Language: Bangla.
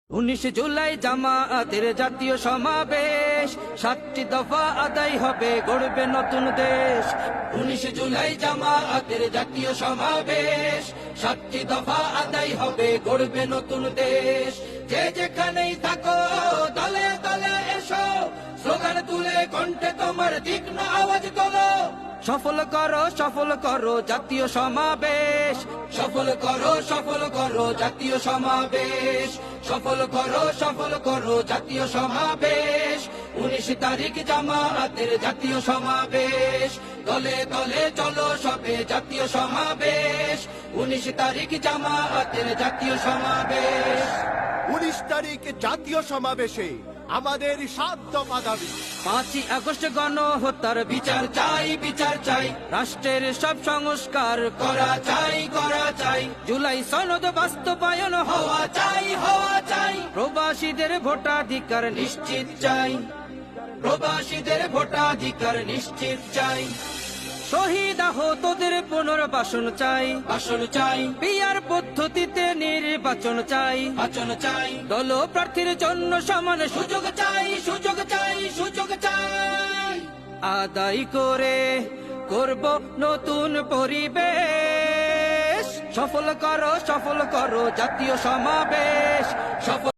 19 জুলাই জামায়াতের জাতীয় সমাবেশ, 7টি দফা আদায় হবে, গড়বে নতুন দেশ। 19 জুলাই জামায়াতের জাতীয় সমাবেশ, 7টি দফা আদায় হবে, গড়বে নতুন দেশ। যে যেখানেই থাকো দলে দলে এসো, স্লোগান তুলে কণ্ঠে তোমার তীক্ষ্ণ আওয়াজ তোলো। সফল করো জাতীয় সমাবেশ, সফল করো জাতীয় সমাবেশ, সফল করো জাতীয় সমাবেশ। 19 তারিখ জামায়াতের জাতীয় সমাবেশ, দলে দলে চলো সবে জাতীয় সমাবেশ। 19 তারিখ জামায়াতের জাতীয় সমাবেশ। 19 তারিখ জাতীয় সমাবেশে আমাদের 7 দফা দাবি। 5ই আগস্ট গণহত্যার বিচার চাই, রাষ্ট্রের সব সংস্কার করা চাই, জুলাই সনদ বাস্তবায়ন হওয়া চাই, প্রবাসীদের ভোটাধিকার নিশ্চিত চাই, শহীদ আহতদের পুনর্বাসন চাই, পিয়ার পদ্ধতিতে নির্বাচন চাই, দল প্রার্থীর জন্য সমান সুযোগ চাই, আদায় করব নতুন পরিবেশ। সফল করো জাতীয় সমাবেশ, সফল